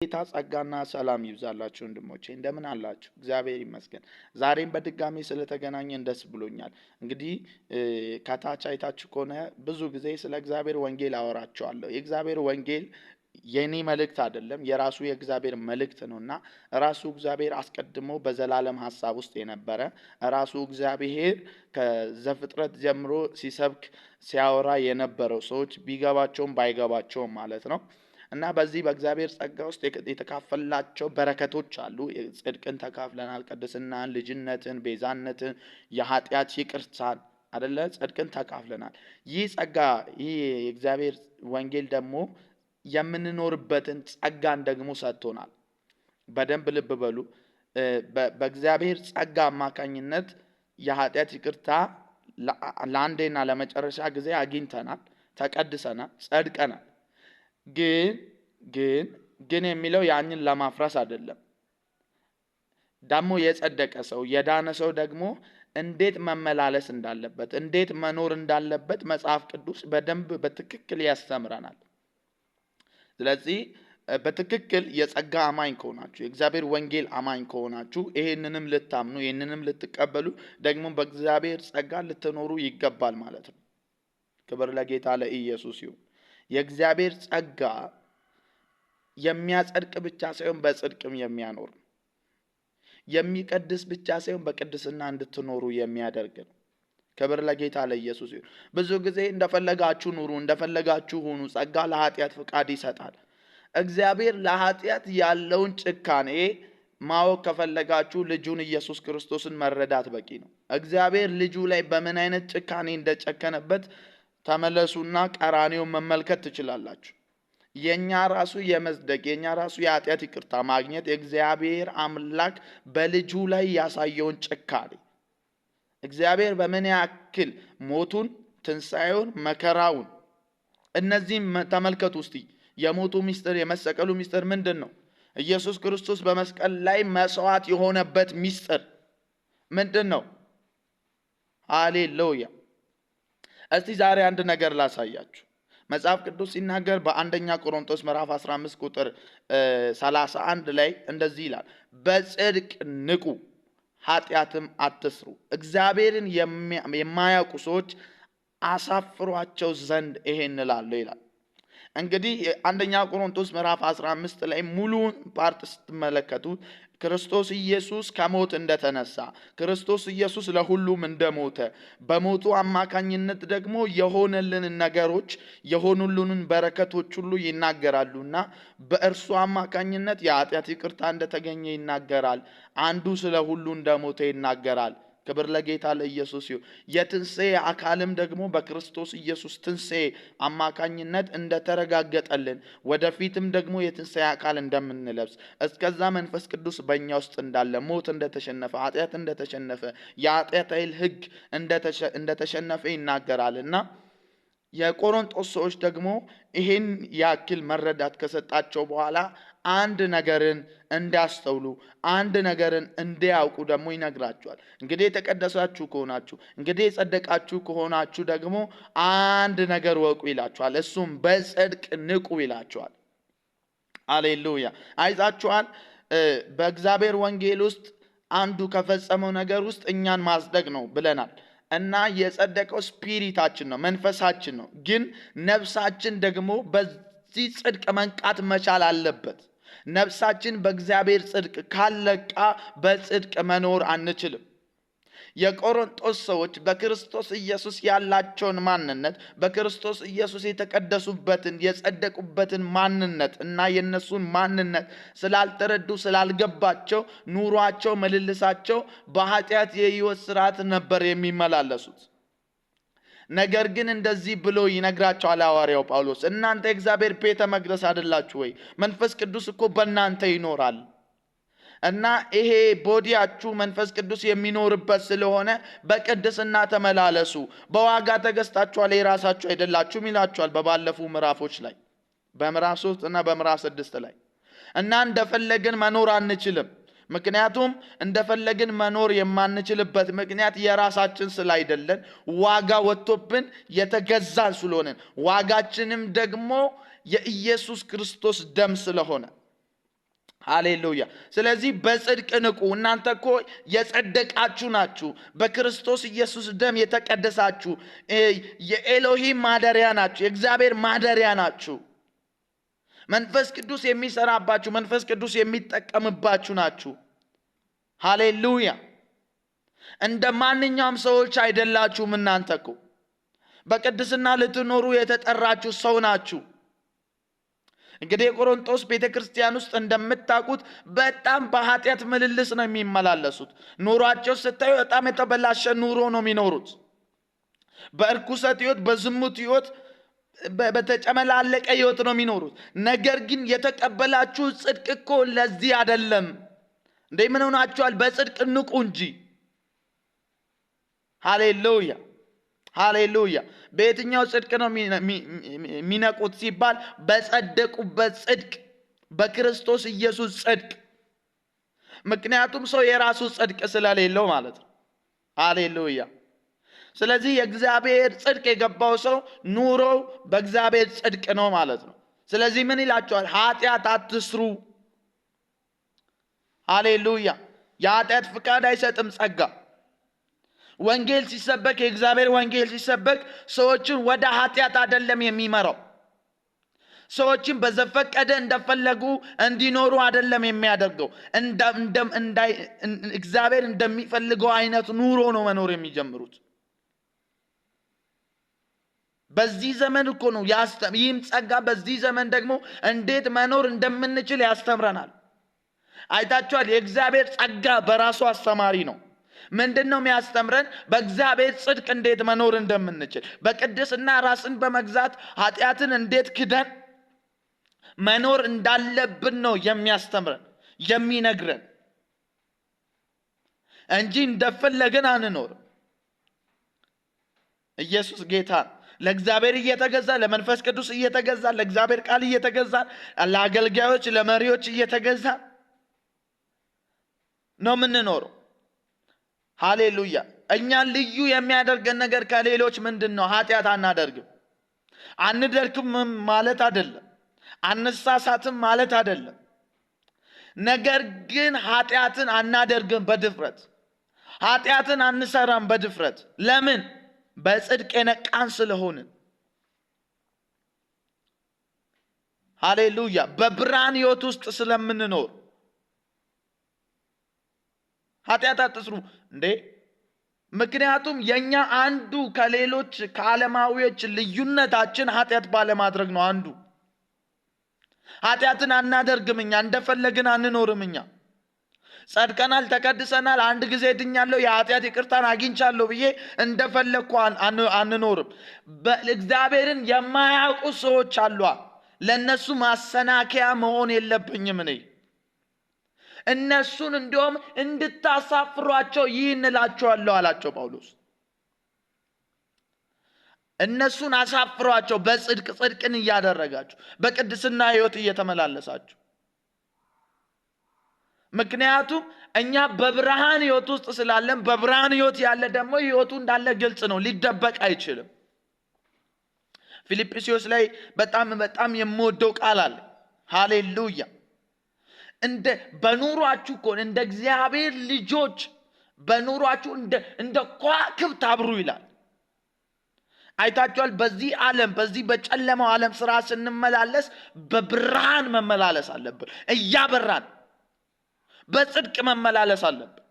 ጌታ ጸጋና ሰላም ይብዛላችሁ ወንድሞቼ፣ እንደምን አላችሁ? እግዚአብሔር ይመስገን። ዛሬም በድጋሚ ስለተገናኘን ደስ ብሎኛል። እንግዲህ ከታች አይታችሁ ከሆነ ብዙ ጊዜ ስለ እግዚአብሔር ወንጌል አወራቸዋለሁ። የእግዚአብሔር ወንጌል የኔ መልእክት አይደለም፣ የራሱ የእግዚአብሔር መልእክት ነውና ራሱ እግዚአብሔር አስቀድሞ በዘላለም ሐሳብ ውስጥ የነበረ ራሱ እግዚአብሔር ከዘፍጥረት ጀምሮ ሲሰብክ ሲያወራ የነበረው ሰዎች ቢገባቸውም ባይገባቸውም ማለት ነው። እና በዚህ በእግዚአብሔር ጸጋ ውስጥ የተካፈላቸው በረከቶች አሉ። ጽድቅን ተካፍለናል፣ ቅድስናን፣ ልጅነትን፣ ቤዛነትን፣ የኃጢአት ይቅርታን አይደለ? ጽድቅን ተካፍለናል። ይህ ጸጋ ይህ የእግዚአብሔር ወንጌል ደግሞ የምንኖርበትን ጸጋን ደግሞ ሰጥቶናል። በደንብ ልብ በሉ። በእግዚአብሔር ጸጋ አማካኝነት የኃጢአት ይቅርታ ለአንዴና ለመጨረሻ ጊዜ አግኝተናል፣ ተቀድሰናል፣ ጸድቀናል። ግን የሚለው ያንን ለማፍረስ አይደለም። ደግሞ የጸደቀ ሰው የዳነ ሰው ደግሞ እንዴት መመላለስ እንዳለበት እንዴት መኖር እንዳለበት መጽሐፍ ቅዱስ በደንብ በትክክል ያስተምረናል። ስለዚህ በትክክል የጸጋ አማኝ ከሆናችሁ የእግዚአብሔር ወንጌል አማኝ ከሆናችሁ ይሄንንም ልታምኑ ይሄንንም ልትቀበሉ ደግሞ በእግዚአብሔር ጸጋ ልትኖሩ ይገባል ማለት ነው። ክብር ለጌታ ለኢየሱስ ይሁን። የእግዚአብሔር ጸጋ የሚያጸድቅ ብቻ ሳይሆን በጽድቅም የሚያኖር ነው። የሚቀድስ ብቻ ሳይሆን በቅድስና እንድትኖሩ የሚያደርግ ነው። ክብር ለጌታ ለኢየሱስ ይሁን። ብዙ ጊዜ እንደፈለጋችሁ ኑሩ፣ እንደፈለጋችሁ ሁኑ፣ ጸጋ ለኃጢአት ፍቃድ ይሰጣል። እግዚአብሔር ለኃጢአት ያለውን ጭካኔ ማወቅ ከፈለጋችሁ ልጁን ኢየሱስ ክርስቶስን መረዳት በቂ ነው። እግዚአብሔር ልጁ ላይ በምን አይነት ጭካኔ እንደጨከነበት ተመለሱና ቀራኔውን መመልከት ትችላላችሁ። የኛ ራሱ የመጽደቅ የኛ ራሱ የኃጢአት ይቅርታ ማግኘት የእግዚአብሔር አምላክ በልጁ ላይ ያሳየውን ጭካኔ እግዚአብሔር በምን ያክል ሞቱን፣ ትንሣኤውን፣ መከራውን እነዚህም ተመልከቱ እስቲ። የሞቱ ሚስጥር የመሰቀሉ ሚስጥር ምንድን ነው? ኢየሱስ ክርስቶስ በመስቀል ላይ መስዋዕት የሆነበት ሚስጥር ምንድን ነው? ሃሌሉያ። እስቲ ዛሬ አንድ ነገር ላሳያችሁ። መጽሐፍ ቅዱስ ሲናገር በአንደኛ ቆሮንቶስ ምዕራፍ 15 ቁጥር 31 ላይ እንደዚህ ይላል፣ በጽድቅ ንቁ፣ ኃጢአትም አትስሩ። እግዚአብሔርን የማያውቁ ሰዎች አሳፍሯቸው ዘንድ ይሄን እላለሁ ይላል። እንግዲህ አንደኛ ቆሮንቶስ ምዕራፍ 15 ላይ ሙሉውን ፓርት ስትመለከቱ ክርስቶስ ኢየሱስ ከሞት እንደተነሳ፣ ክርስቶስ ኢየሱስ ለሁሉም እንደሞተ፣ በሞቱ አማካኝነት ደግሞ የሆነልን ነገሮች የሆኑልንን በረከቶች ሁሉ ይናገራሉና በእርሱ አማካኝነት የኃጢአት ይቅርታ እንደተገኘ ይናገራል። አንዱ ስለ ሁሉ እንደሞተ ይናገራል። ክብር ለጌታ ለኢየሱስ ይሁን። የትንሣኤ አካልም ደግሞ በክርስቶስ ኢየሱስ ትንሣኤ አማካኝነት እንደተረጋገጠልን ወደፊትም ደግሞ የትንሣኤ አካል እንደምንለብስ እስከዛ መንፈስ ቅዱስ በእኛ ውስጥ እንዳለ ሞት እንደተሸነፈ ኃጢአት እንደተሸነፈ የኃጢአት ኃይል ሕግ እንደተሸነፈ ይናገራልና የቆሮንቶስ ሰዎች ደግሞ ይሄን ያክል መረዳት ከሰጣቸው በኋላ አንድ ነገርን እንዲያስተውሉ አንድ ነገርን እንዲያውቁ ደግሞ ይነግራቸዋል። እንግዲህ የተቀደሳችሁ ከሆናችሁ እንግዲህ የጸደቃችሁ ከሆናችሁ ደግሞ አንድ ነገር ወቁ ይላቸዋል። እሱም በጽድቅ ንቁ ይላቸዋል። አሌሉያ። አይዛችኋል። በእግዚአብሔር ወንጌል ውስጥ አንዱ ከፈጸመው ነገር ውስጥ እኛን ማጽደቅ ነው ብለናል። እና የጸደቀው ስፒሪታችን ነው፣ መንፈሳችን ነው። ግን ነፍሳችን ደግሞ በዚህ ጽድቅ መንቃት መቻል አለበት። ነፍሳችን በእግዚአብሔር ጽድቅ ካለቃ በጽድቅ መኖር አንችልም። የቆሮንቶስ ሰዎች በክርስቶስ ኢየሱስ ያላቸውን ማንነት በክርስቶስ ኢየሱስ የተቀደሱበትን የጸደቁበትን ማንነት እና የነሱን ማንነት ስላልተረዱ ስላልገባቸው ኑሯቸው ምልልሳቸው በኃጢአት የሕይወት ስርዓት ነበር የሚመላለሱት። ነገር ግን እንደዚህ ብሎ ይነግራቸዋል ሐዋርያው ጳውሎስ፣ እናንተ የእግዚአብሔር ቤተ መቅደስ አይደላችሁ ወይ? መንፈስ ቅዱስ እኮ በእናንተ ይኖራል እና ይሄ ቦዲያችሁ መንፈስ ቅዱስ የሚኖርበት ስለሆነ በቅድስና ተመላለሱ፣ በዋጋ ተገዝታችኋል፣ የራሳችሁ አይደላችሁም ይላችኋል በባለፉ ምዕራፎች ላይ በምዕራፍ 3 እና በምዕራፍ 6 ላይ። እና እንደፈለግን መኖር አንችልም። ምክንያቱም እንደፈለግን መኖር የማንችልበት ምክንያት የራሳችን ስላይደለን ዋጋ ወጥቶብን የተገዛን ስለሆነን ዋጋችንም ደግሞ የኢየሱስ ክርስቶስ ደም ስለሆነ ሃሌሉያ። ስለዚህ በጽድቅ ንቁ። እናንተ እኮ የጸደቃችሁ ናችሁ፣ በክርስቶስ ኢየሱስ ደም የተቀደሳችሁ የኤሎሂም ማደሪያ ናችሁ፣ የእግዚአብሔር ማደሪያ ናችሁ። መንፈስ ቅዱስ የሚሰራባችሁ፣ መንፈስ ቅዱስ የሚጠቀምባችሁ ናችሁ። ሃሌሉያ። እንደ ማንኛውም ሰዎች አይደላችሁም። እናንተ እኮ በቅድስና ልትኖሩ የተጠራችሁ ሰው ናችሁ። እንግዲህ የቆሮንቶስ ቤተክርስቲያን ውስጥ እንደምታውቁት በጣም በኃጢአት ምልልስ ነው የሚመላለሱት። ኑሯቸው ስታዩ በጣም የተበላሸ ኑሮ ነው የሚኖሩት። በእርኩሰት ህይወት፣ በዝሙት ህይወት፣ በተጨመላለቀ ህይወት ነው የሚኖሩት። ነገር ግን የተቀበላችሁ ጽድቅ እኮ ለዚህ አይደለም። እንዴ ምን ሆናችኋል? በጽድቅ ንቁ እንጂ። ሃሌሉያ ሃሌሉያ። በየትኛው ጽድቅ ነው የሚነቁት ሲባል በጸደቁበት ጽድቅ፣ በክርስቶስ ኢየሱስ ጽድቅ። ምክንያቱም ሰው የራሱ ጽድቅ ስለሌለው ማለት ነው። ሃሌሉያ። ስለዚህ የእግዚአብሔር ጽድቅ የገባው ሰው ኑሮው በእግዚአብሔር ጽድቅ ነው ማለት ነው። ስለዚህ ምን ይላቸዋል? ኃጢአት አትስሩ። ሃሌሉያ። የኃጢአት ፍቃድ አይሰጥም ጸጋ። ወንጌል ሲሰበክ፣ የእግዚአብሔር ወንጌል ሲሰበክ ሰዎችን ወደ ኃጢአት አይደለም የሚመራው። ሰዎችን በዘፈቀደ እንደፈለጉ እንዲኖሩ አይደለም የሚያደርገው። እግዚአብሔር እንደሚፈልገው አይነት ኑሮ ነው መኖር የሚጀምሩት። በዚህ ዘመን እኮ ነው ይህም ጸጋ በዚህ ዘመን ደግሞ እንዴት መኖር እንደምንችል ያስተምረናል። አይታችኋል። የእግዚአብሔር ጸጋ በራሱ አስተማሪ ነው። ምንድነው የሚያስተምረን? በእግዚአብሔር ጽድቅ እንዴት መኖር እንደምንችል፣ በቅድስና ራስን በመግዛት ኃጢአትን እንዴት ክደን መኖር እንዳለብን ነው የሚያስተምረን የሚነግረን እንጂ እንደፈለግን አንኖርም። ኢየሱስ ጌታ። ለእግዚአብሔር እየተገዛ፣ ለመንፈስ ቅዱስ እየተገዛ፣ ለእግዚአብሔር ቃል እየተገዛ፣ ለአገልጋዮች ለመሪዎች እየተገዛ ነው የምንኖረው። ሃሌሉያ። እኛን ልዩ የሚያደርገን ነገር ከሌሎች ምንድነው? ኃጢአት አናደርግም። አንደርክም ማለት አይደለም፣ አንሳሳትም ማለት አይደለም። ነገር ግን ኃጢአትን አናደርግም በድፍረት፣ ኃጢአትን አንሰራም በድፍረት። ለምን? በጽድቅ የነቃን ስለሆንን። ሃሌሉያ። በብርሃን ህይወት ውስጥ ስለምንኖር ኃጢአት አትስሩ እንዴ። ምክንያቱም የኛ አንዱ ከሌሎች ከዓለማዊዎች ልዩነታችን ኃጢአት ባለማድረግ ነው። አንዱ ኃጢአትን አናደርግም። እኛ እንደፈለግን አንኖርም። እኛ ጸድቀናል፣ ተቀድሰናል፣ አንድ ጊዜ ድኛለሁ፣ የኃጢአት ይቅርታን አግኝቻለሁ ብዬ እንደፈለግኩ አንኖርም። እግዚአብሔርን የማያውቁ ሰዎች አሉ። ለነሱ ማሰናከያ መሆን የለብኝም እኔ። እነሱን እንዲሁም እንድታሳፍሯቸው ይህን እላቸዋለሁ አላቸው ጳውሎስ። እነሱን አሳፍሯቸው በጽድቅ ጽድቅን እያደረጋችሁ፣ በቅድስና ህይወት እየተመላለሳችሁ። ምክንያቱም እኛ በብርሃን ህይወት ውስጥ ስላለን፣ በብርሃን ህይወት ያለ ደግሞ ህይወቱ እንዳለ ግልጽ ነው፣ ሊደበቅ አይችልም። ፊልጵስዩስ ላይ በጣም የምወደው ቃል አለ። ሃሌሉያ። እንደ በኑሯችሁ እኮ እንደ እግዚአብሔር ልጆች በኑሯችሁ እንደ ከዋክብት አብሩ ይላል። አይታችኋል። በዚህ ዓለም በዚህ በጨለማው ዓለም ስራ ስንመላለስ በብርሃን መመላለስ አለብን። እያበራን በጽድቅ መመላለስ አለብን።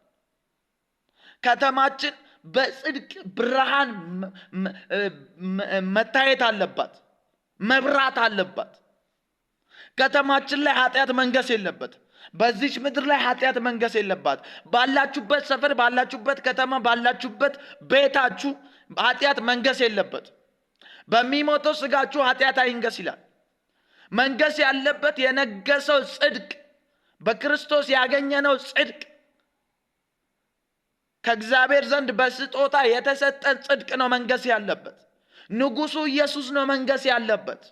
ከተማችን በጽድቅ ብርሃን መታየት አለባት፣ መብራት አለባት። ከተማችን ላይ ኃጢአት መንገስ የለበት። በዚች ምድር ላይ ኃጢአት መንገስ የለባት። ባላችሁበት ሰፈር፣ ባላችሁበት ከተማ፣ ባላችሁበት ቤታችሁ ኃጢአት መንገስ የለበት። በሚሞተው ስጋችሁ ኃጢአት አይንገስ ይላል። መንገስ ያለበት የነገሰው ጽድቅ፣ በክርስቶስ ያገኘነው ጽድቅ፣ ከእግዚአብሔር ዘንድ በስጦታ የተሰጠን ጽድቅ ነው መንገስ ያለበት። ንጉሱ ኢየሱስ ነው መንገስ ያለበት።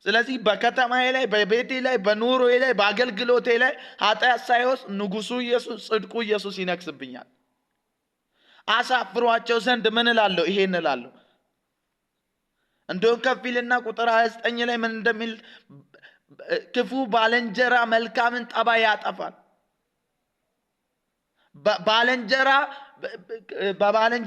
ስለዚህ በከተማዬ ላይ፣ በቤቴ ላይ፣ በኑሮዬ ላይ፣ በአገልግሎቴ ላይ ኃጢአት ሳይሆን ንጉሱ ኢየሱስ፣ ጽድቁ ኢየሱስ ይነግስብኛል። አሳፍሯቸው ዘንድ ምን እላለሁ? ይሄን እላለሁ። እንደውም ከፊልና ቁጥር 29 ላይ ምን እንደሚል ክፉ ባልንጀራ መልካምን ጠባይ ያጠፋል። ባልንጀራ